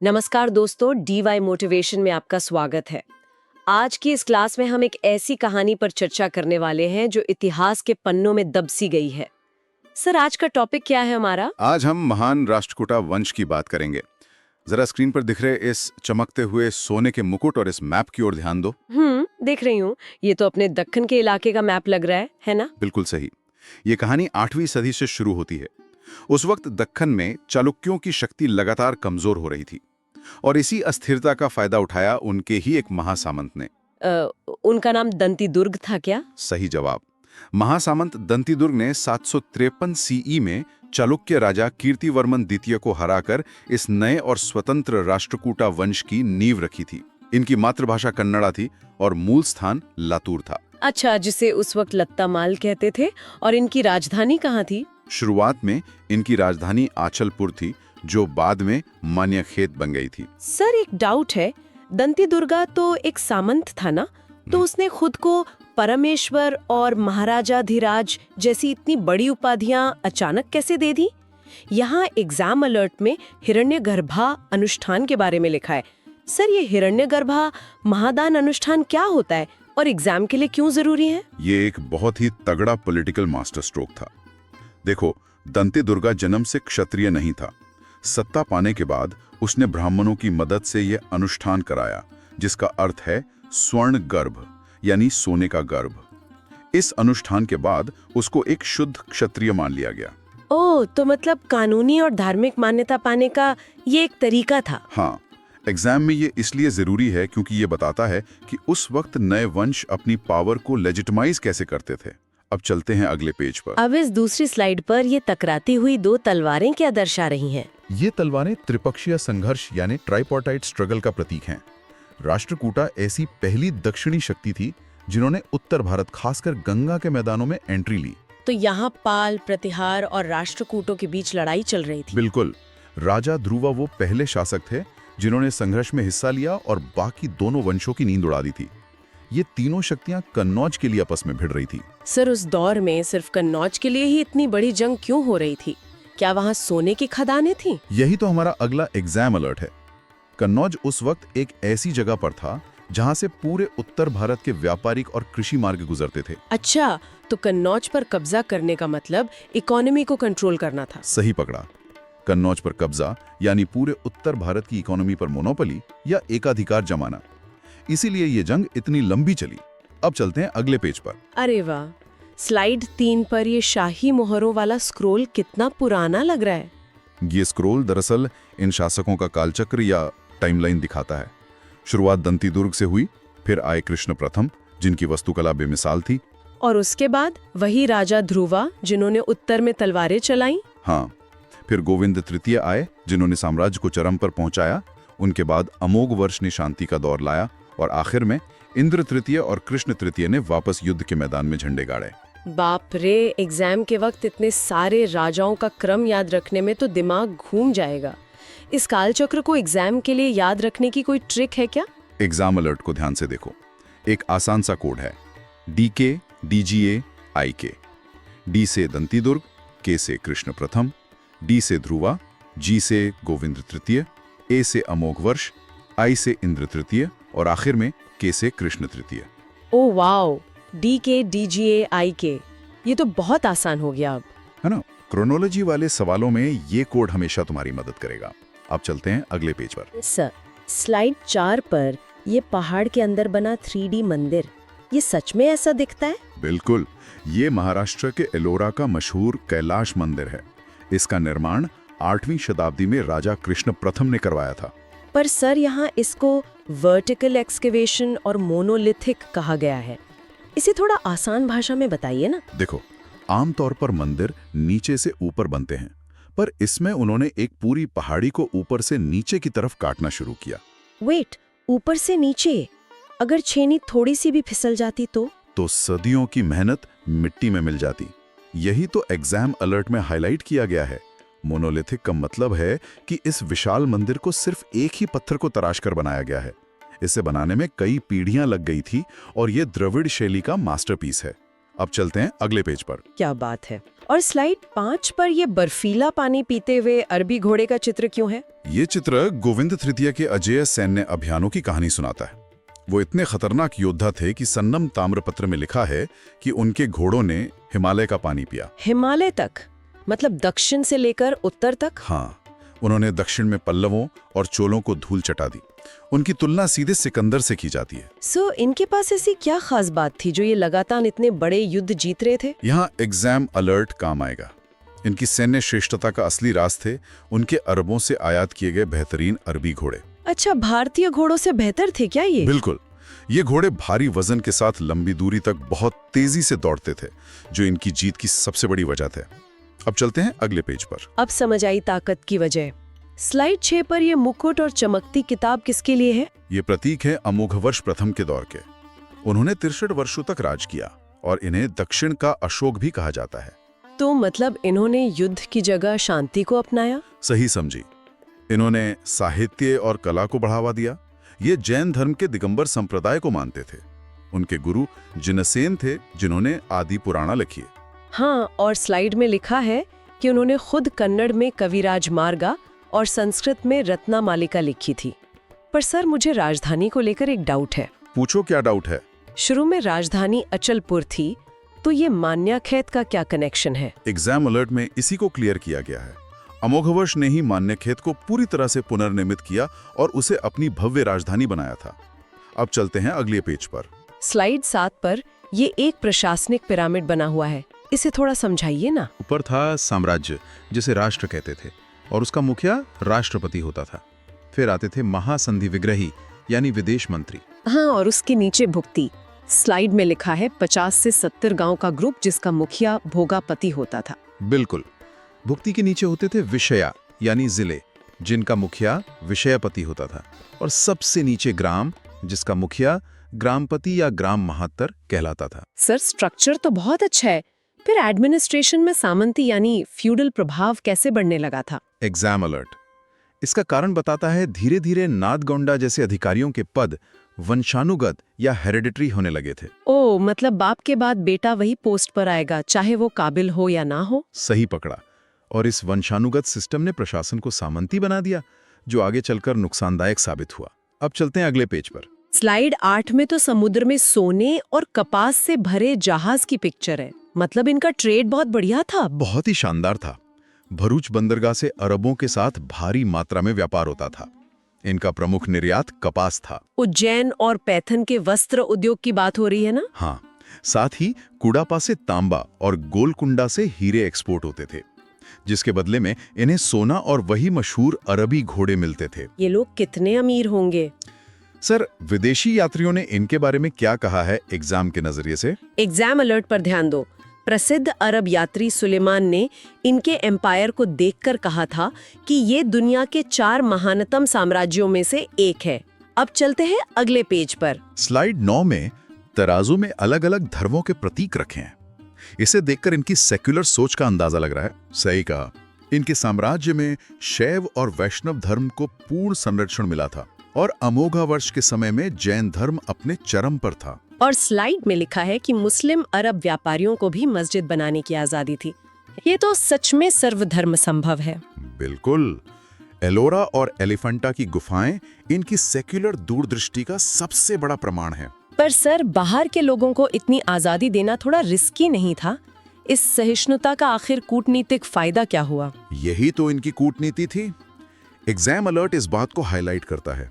नमस्कार दोस्तों, D Y motivation में आपका स्वागत है। आज की इस क्लास में हम एक ऐसी कहानी पर चर्चा करने वाले हैं जो इतिहास के पन्नों में दबसी गई है। सर, आज का टॉपिक क्या है हमारा? आज हम महान राष्ट्रकूटा वंश की बात करेंगे। जरा स्क्रीन पर दिख रहे इस चमकते हुए सोने के मुकुट और इस मैप की ओर ध्यान दो। देख रही हूँ। ये तो अपने दक्कन के इलाके का मैप लग रहा है ना? बिल्कुल सही। ये कहानी 8वीं सदी से शुरू होती है। उस वक्त दक्कन में चालुक्यों की शक्ति लगातार कमजोर हो रही थी और इसी अस्थिरता का फायदा उठाया उनके ही एक महासामंत ने। उनका नाम दंती दुर्ग था क्या? सही जवाब। महासामंत दंतीदुर्ग ने 753 सीई में चालुक्य राजा कीर्तिवर्मन द्वितीय को हराकर इस नए और स्वतंत्र राष्ट्रकूटा वंश की नींव रखी थी। इनकी मातृभाषा कन्नड़ा थी और मूल स्थान लातूर था। अच्छा, जिसे उस वक्त लत्तामाल कहते थे। और इनकी राजधानी कहाँ थी? शुरुआत में इनकी राजधानी आचलपुर थी, जो बाद में मान्यखेत बन गई थी। सर, एक डाउट है। दंती दुर्गा तो एक सामंत था ना, तो उसने खुद को परमेश्वर और महाराजाधिराज जैसी इतनी बड़ी उपाधियां अचानक कैसे दे दी? यहाँ एग्जाम अलर्ट में हिरण्यगर्भा अनुष्ठान के बारे में लिखा है। सर, ये हिरण्यगर्भा महादान अनुष्ठान क्या होता है और एग्जाम के लिए क्यों जरूरी है? ये एक बहुत ही तगड़ा पॉलिटिकल मास्टर स्ट्रोक था। देखो, दंती दुर्गा जन्म से क्षत्रिय नहीं था। सत्ता पाने के बाद उसने ब्राह्मणों की मदद से यह अनुष्ठान कराया, जिसका अर्थ है स्वर्ण गर्भ, यानी सोने का गर्भ। इस अनुष्ठान के बाद उसको एक शुद्ध क्षत्रिय मान लिया गया। ओह, तो मतलब कानूनी और धार्मिक मान्यता पाने का ये एक तरीका था। हाँ, एग्जाम में ये इसलिए जरूरी है क्योंकि ये बताता है कि उस वक्त नए वंश अपनी पावर को लेजिटिमाइज कैसे करते थे। अब चलते हैं अगले पेज पर। अब इस दूसरी स्लाइड पर ये टकराती हुई दो तलवारें क्या दर्शा रही हैं? ये तलवारें त्रिपक्षीय संघर्ष यानी ट्राइपार्टाइट स्ट्रगल का प्रतीक हैं। राष्ट्रकूटा ऐसी पहली दक्षिणी शक्ति थी जिन्होंने उत्तर भारत, खासकर गंगा के मैदानों में एंट्री ली। तो यहाँ पाल, प्रतिहार और राष्ट्रकूटों के बीच लड़ाई चल रही थी। बिल्कुल। राजा ध्रुवा वो पहले शासक थे जिन्होंने संघर्ष में हिस्सा लिया और बाकी दोनों वंशों की नींद उड़ा दी थी। ये तीनों शक्तियां कन्नौज के लिए आपस में भिड़ रही थी। सर, उस दौर में सिर्फ कन्नौज के लिए ही इतनी बड़ी जंग क्यों हो रही थी? क्या वहाँ सोने की खदानें थी? यही तो हमारा अगला एग्जाम अलर्ट है। कन्नौज उस वक्त एक ऐसी जगह पर था जहां से पूरे उत्तर भारत के व्यापारिक और कृषि मार्ग गुजरते थे। अच्छा, तो कन्नौज पर कब्जा करने का मतलब इकोनॉमी को कंट्रोल करना था। सही पकड़ा। कन्नौज पर कब्जा यानी पूरे उत्तर भारत की इकोनॉमी पर मोनोपोली या एकाधिकार जमाना। इसीलिए ये जंग इतनी लंबी चली। अब चलते हैं अगले पेज पर। अरे वाह, स्लाइड 3 पर ये शाही मोहरों वाला स्क्रोल कितना पुराना लग रहा है। ये स्क्रोल दरअसल इन शासकों का कालचक्र या टाइमलाइन दिखाता है। शुरुआत दंती दुर्ग से हुई, फिर आए कृष्ण प्रथम, जिनकी वस्तुकला बेमिसाल थी। और उसके बाद वही राजा ध्रुवा, जिन्होंने उत्तर में तलवारें चलाई। हाँ, फिर गोविंद तृतीय आए, जिन्होंने साम्राज्य को चरम पर पहुंचाया। उनके बाद अमोघ वर्ष ने शांति का दौर लाया और आखिर में इंद्र तृतीय और कृष्ण तृतीय ने वापस युद्ध के मैदान में झंडे गाड़े। बाप रे, एग्जाम के वक्त इतने सारे राजाओं का क्रम याद रखने में तो दिमाग घूम जाएगा। इस कालचक्र को एग्जाम के लिए याद रखने की कोई ट्रिक है क्या? एग्जाम अलर्ट को ध्यान से देखो। एक आसान सा कोड है, DK, DGA, IK। D से दंती दुर्ग, K से कृष्ण प्रथम, D से ध्रुवा, G से गोविंद तृतीय, A से अमोघ वर्ष, I से इंद्र तृतीय और आखिर में K से कृष्ण तृतीय। Oh wow, DK, DGA, IK, ये तो बहुत आसान हो गया अब, है ना? क्रोनोलॉजी वाले सवालों में ये कोड हमेशा तुम्हारी मदद करेगा। अब चलते हैं अगले पेज पर। सर, स्लाइड 4 पर ये पहाड़ के अंदर बना 3D मंदिर, ये सच में ऐसा दिखता है? बिल्कुल, ये महाराष्ट्र के एलोरा का मशहूर कैलाश मंदिर है। इसका निर्माण 8वीं शताब्दी में राजा कृष्ण प्रथम ने करवाया था। पर सर, यहाँ इसको वर्टिकल एक्सकेवेशन और मोनोलिथिक कहा गया है। इसे थोड़ा आसान भाषा में बताइए ना। देखो, आमतौर पर मंदिर नीचे से ऊपर बनते हैं, पर इसमें उन्होंने एक पूरी पहाड़ी को ऊपर से नीचे की तरफ काटना शुरू किया। वेट, ऊपर से नीचे? अगर छेनी थोड़ी सी भी फिसल जाती तो सदियों की मेहनत मिट्टी में मिल जाती। यही तो एग्जाम अलर्ट में हाईलाइट किया गया है। मोनोलिथिक का मतलब है कि इस विशाल मंदिर को सिर्फ एक ही पत्थर को तराश कर बनाया गया है। इसे बनाने में कई पीढ़ियां लग गई थी और ये द्रविड़ शैली का मास्टरपीस है। अब चलते हैं अगले पेज पर। क्या बात है। और स्लाइड 5 पर ये बर्फीला पानी पीते हुए अरबी घोड़े का चित्र क्यों है? ये चित्र गोविंद तृतीय के अजेय सैन्य अभियानों की कहानी सुनाता है। वो इतने खतरनाक योद्धा थे कि सन्नम ताम्रपत्र में लिखा है कि उनके घोड़ों ने हिमालय का पानी पिया। हिमालय तक? मतलब दक्षिण से लेकर उत्तर तक? हाँ, उन्होंने दक्षिण में पल्लवों और चोलों को धूल चटा दी। उनकी तुलना सीधे सिकंदर से की जाती है। सो इनके पास ऐसी क्या खास बात थी जो ये लगातार इतने बड़े युद्ध जीत रहे थे? यहाँ एग्जाम अलर्ट काम आएगा। इनकी सैन्य श्रेष्ठता का असली राज थे उनके अरबों से आयात किए गए बेहतरीन अरबी घोड़े। अच्छा, भारतीय घोड़ों से बेहतर थे क्या ये? बिल्कुल। ये घोड़े भारी वजन के साथ लंबी दूरी तक बहुत तेजी से दौड़ते थे, जो इनकी जीत की सबसे बड़ी वजह थे। अब चलते हैं अगले पेज पर। अब समझ आई ताकत की वजह। स्लाइड 6 पर ये मुकुट और चमकती किताब किसके लिए है? ये प्रतीक है अमोघवर्ष प्रथम के दौर के। उन्होंने 63 वर्षों तक राज किया और इन्हें दक्षिण का अशोक भी कहा जाता है। तो मतलब इन्होंने युद्ध की जगह शांति को अपनाया? सही समझी। इन्होंने साहित्य और कला को बढ़ावा दिया। ये जैन धर्म के दिगंबर संप्रदाय को मानते थे। उनके गुरु जिनसेन थे, जिन्होंने आदि पुराणा लिखी। हाँ, और स्लाइड में लिखा है कि उन्होंने खुद कन्नड़ में कविराज मार्गा और संस्कृत में रत्नामालिका लिखी थी। पर सर, मुझे राजधानी को लेकर एक डाउट है। पूछो, क्या डाउट है? शुरू में राजधानी अचलपुर थी, तो ये मान्याखेत का क्या कनेक्शन है? एग्जाम अलर्ट में इसी को क्लियर किया गया है। अमोघवर्ष ने ही मान्यखेत को पूरी तरह से पुनर्निर्मित किया और उसे अपनी भव्य राजधानी बनाया था। अब चलते हैं अगले पेज पर। स्लाइड 7 पर ये एक प्रशासनिक पिरामिड बना हुआ है, इसे थोड़ा समझाइए ना। ऊपर था साम्राज्य, जिसे राष्ट्र कहते थे, और उसका मुखिया राष्ट्रपति होता था। फिर आते थे महासंधि विग्रही यानी विदेश मंत्री। हाँ, और उसके नीचे भुक्ति। स्लाइड में लिखा है 50 से 70 गांव का ग्रुप जिसका मुखिया भोगापति होता था। बिल्कुल। भुक्ति के नीचे होते थे विषया यानी जिले, जिनका मुखिया विषयपति होता था। और सबसे नीचे ग्राम, जिसका मुखिया ग्रामपति या ग्राम महात्तर कहलाता था। सर, स्ट्रक्चर तो बहुत अच्छा है, फिर एडमिनिस्ट्रेशन में सामंती यानी फ्यूडल प्रभाव कैसे बढ़ने लगा था? एग्जाम अलर्ट इसका कारण बताता है। धीरे धीरे नादगौंडा जैसे अधिकारियों के पद वंशानुगत या हेरिडिटरी होने लगे थे। ओ, मतलब बाप के बाद बेटा वही पोस्ट पर आएगा, चाहे वो काबिल हो या ना हो। सही पकड़ा। और इस वंशानुगत सिस्टम ने प्रशासन को सामंती बना दिया, जो आगे चलकर नुकसानदायक साबित हुआ। अब चलते हैं अगले पेज पर। स्लाइड 8 में तो समुद्र में सोने और कपास से भरे जहाज की पिक्चर है। मतलब इनका ट्रेड बहुत बढ़िया था। बहुत ही शानदार था। भरूच बंदरगाह से अरबों के साथ भारी मात्रा में व्यापार होता था। इनका प्रमुख निर्यात कपास था। उज्जैन और पैथन के वस्त्र उद्योग की बात हो रही है ना? हाँ, साथ ही कुडापा से तांबा और गोलकुंडा से हीरे एक्सपोर्ट होते थे, जिसके बदले में इन्हें सोना और वही मशहूर अरबी घोड़े मिलते थे। ये लोग कितने अमीर होंगे? सर, विदेशी यात्रियों ने इनके बारे में क्या कहा है एग्जाम के नजरिए से? एग्जाम अलर्ट पर ध्यान दो। प्रसिद्ध अरब यात्री सुलेमान ने इनके एम्पायर को देखकर कहा था कि ये दुनिया के 4 महानतम साम्राज्यों में से एक है। अब चलते हैं अगले पेज पर। स्लाइड 9 में तराजू में अलग अलग धर्मों के प्रतीक रखे हैं। इसे देखकर इनकी सेक्युलर सोच का अंदाजा लग रहा है। सही कहा। इनके साम्राज्य में शैव और वैष्णव धर्म को पूर्ण संरक्षण मिला था और अमोघवर्ष के समय में जैन धर्म अपने चरम पर था। और स्लाइड में लिखा है कि मुस्लिम अरब व्यापारियों को भी मस्जिद बनाने की आजादी थी। ये तो सच में सर्वधर्म संभव है। बिल्कुल। एलोरा और एलिफेंटा की गुफाएं इनकी सेक्युलर दूरदृष्टि का सबसे बड़ा प्रमाण है। पर सर, बाहर के लोगों को इतनी आजादी देना थोड़ा रिस्की नहीं था? इस सहिष्णुता का आखिर कूटनीतिक फायदा क्या हुआ? यही तो इनकी कूटनीति थी। एग्जाम अलर्ट इस बात को हाईलाइट करता है।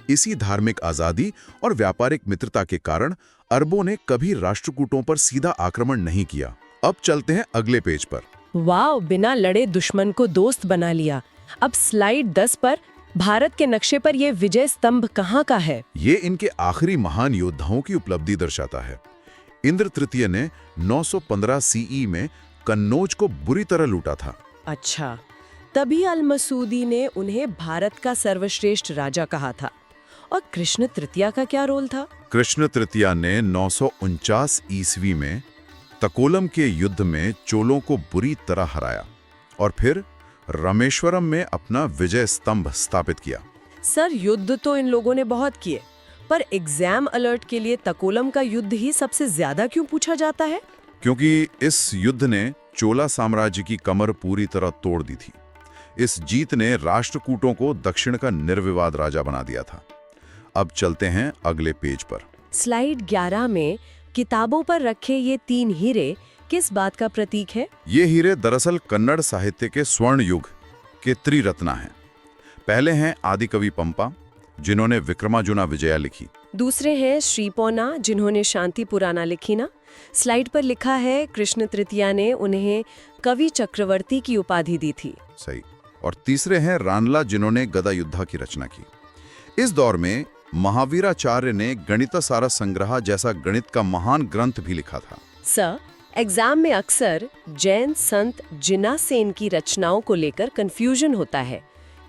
इसी धार्मिक आजादी और व्यापारिक मित्रता के कारण अरबों ने कभी राष्ट्रकूटों पर सीधा आक्रमण नहीं किया। अब चलते हैं अगले पेज पर। वाह, बिना लड़े दुश्मन को दोस्त बना लिया। अब स्लाइड 10 पर भारत के नक्शे पर यह विजय स्तंभ कहाँ का है? ये इनके आखिरी महान योद्धाओं की उपलब्धि दर्शाता है। इंद्र तृतीय ने 915 सीई में कन्नौज को बुरी तरह लूटा था। अच्छा, तभी अल मसूदी ने उन्हें भारत का सर्वश्रेष्ठ राजा कहा था। और कृष्ण तृतीया का क्या रोल था? कृष्ण तृतीया ने 949 ईस्वी में तकोलम के युद्ध में चोलों को बुरी तरह हराया और फिर रामेश्वरम में अपना विजय स्तंभ स्थापित किया। सर, युद्ध तो इन लोगों ने बहुत किए, पर एग्जाम अलर्ट के लिए तकोलम का युद्ध ही सबसे ज्यादा क्यों पूछा जाता है? क्योंकि इस युद्ध ने चोला साम्राज्य की कमर पूरी तरह तोड़ दी थी। इस जीत ने राष्ट्रकूटों को दक्षिण का निर्विवाद राजा बना दिया था। अब चलते हैं अगले पेज पर। स्लाइड 11 में किताबों पर रखे ये 3 हीरे किस बात का प्रतीक है? ये हीरे दरअसल कन्नड़ साहित्य के स्वर्ण युग के त्रिरत्ना हैं। पहले हैं आदिकवि पंपा, जिन्होंने विक्रमार्जुना विजया लिखी। दूसरे हैं श्रीपोना, जिन्होंने शांति पुराना लिखी ना। स्लाइड पर लिखा है कृष्ण तृतीया ने उन्हें कवि चक्रवर्ती की उपाधि दी थी। सही। और तीसरे हैं रानला, जिन्होंने गदा युद्धा की रचना की। इस दौर में महावीराचार्य ने गणितसार संग्रह जैसा गणित का महान ग्रंथ भी लिखा था। सर, एग्जाम में अक्सर जैन संत जिना सेन की रचनाओं को लेकर कंफ्यूजन होता है।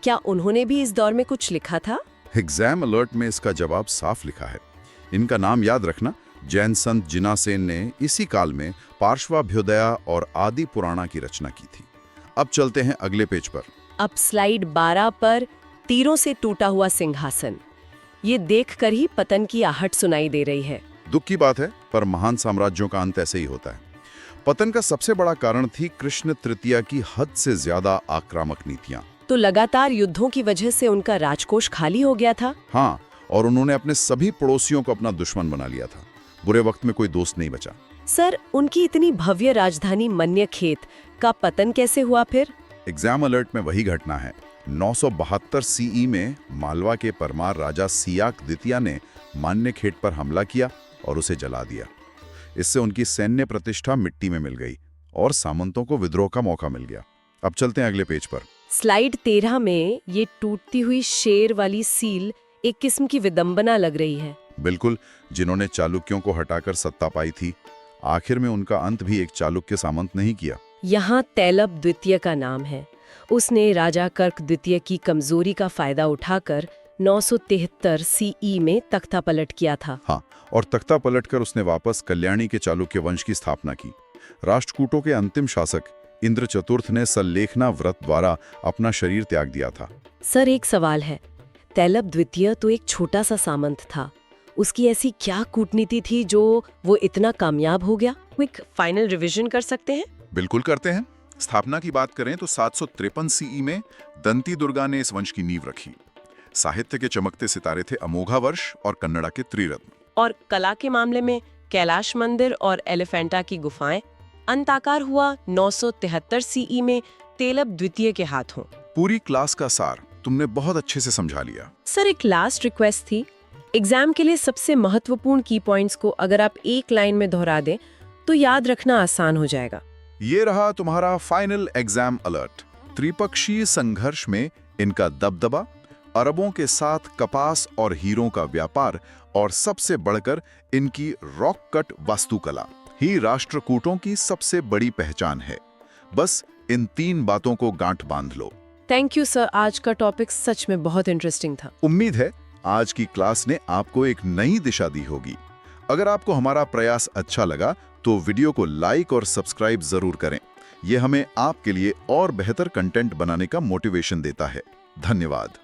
क्या उन्होंने भी इस दौर में कुछ लिखा था? एग्जाम अलर्ट में इसका जवाब साफ लिखा है। इनका नाम याद रखना। जैन संत जिना सेन ने इसी काल में पार्श्वाभ्युदया और आदि पुराणा की रचना की थी। अब चलते हैं अगले पेज पर। अब स्लाइड 12 पर तीरों से टूटा हुआ सिंहासन। ये देखकर ही पतन की आहट सुनाई दे रही है। दुख की बात है, पर महान साम्राज्यों का अंत ऐसे ही होता है। पतन का सबसे बड़ा कारण थी कृष्ण तृतीया की हद से ज्यादा आक्रामक नीतियां। तो लगातार युद्धों की वजह से उनका राजकोष खाली हो गया था। हाँ, और उन्होंने अपने सभी पड़ोसियों को अपना दुश्मन बना लिया था। बुरे वक्त में कोई दोस्त नहीं बचा। सर, उनकी इतनी भव्य राजधानी मन्यखेत का पतन कैसे हुआ फिर? एग्जाम अलर्ट में वही घटना है। 972 सीई में मालवा के परमार राजा सियाक द्वितीय ने मान्यखेत पर हमला किया और उसे जला दिया। इससे उनकी सैन्य प्रतिष्ठा मिट्टी में मिल गई और सामंतों को विद्रोह का मौका मिल गया। अब चलते हैं अगले पेज पर। स्लाइड 13 में ये टूटती हुई शेर वाली सील एक किस्म की विडंबना लग रही है। बिल्कुल, जिन्होंने चालुक्यों को हटाकर सत्ता पाई थी, आखिर में उनका अंत भी एक चालुक्य सामंत नहीं किया। यहाँ तैलब द्वितीय का नाम है। उसने राजा कर्क द्वितीय की कमजोरी का फायदा उठाकर 973 सीई में तख्ता पलट किया था। हाँ, और तख्ता पलटकर उसने वापस कल्याणी के चालुक्य वंश की स्थापना की। राष्ट्रकूटों के अंतिम शासक इंद्र चतुर्थ ने सल्लेखना व्रत द्वारा अपना शरीर त्याग दिया था। सर, एक सवाल है। तैलब द्वितीय तो एक छोटा सा सामंत था। उसकी ऐसी क्या कूटनीति थी जो वो इतना कामयाब हो गया? क्विक फाइनल रिवीजन कर सकते हैं? बिल्कुल करते हैं। स्थापना की बात करें तो 753 सीई में दंती दुर्गा ने इस वंश की नींव रखी। साहित्य के चमकते सितारे थे अमोघा वर्ष और कन्नड़ा के त्रिरत्न। और कला के मामले में कैलाश मंदिर और एलिफेंटा की गुफाएं। अंत आकार हुआ 973 सीई में तैलब द्वितीय के हाथों। पूरी क्लास का सार तुमने बहुत अच्छे से समझा लिया। सर, एक लास्ट रिक्वेस्ट थी। एग्जाम के लिए सबसे महत्वपूर्ण की पॉइंट्स को अगर आप एक लाइन में दोहरा दें तो याद रखना आसान हो जाएगा। ये रहा तुम्हारा फाइनल एग्जाम अलर्ट। त्रिपक्षीय संघर्ष में इनका दबदबा, अरबों के साथ कपास और हीरों का व्यापार और सबसे बढ़कर इनकी रॉक कट वास्तुकला ही राष्ट्रकूटों की सबसे बड़ी पहचान है। बस इन 3 बातों को गांठ बांध लो। थैंक यू सर, आज का टॉपिक सच में बहुत इंटरेस्टिंग था। उम्मीद है आज की क्लास ने आपको एक नई दिशा दी होगी। अगर आपको हमारा प्रयास अच्छा लगा तो वीडियो को लाइक और सब्सक्राइब जरूर करें। यह हमें आपके लिए और बेहतर कंटेंट बनाने का मोटिवेशन देता है। धन्यवाद।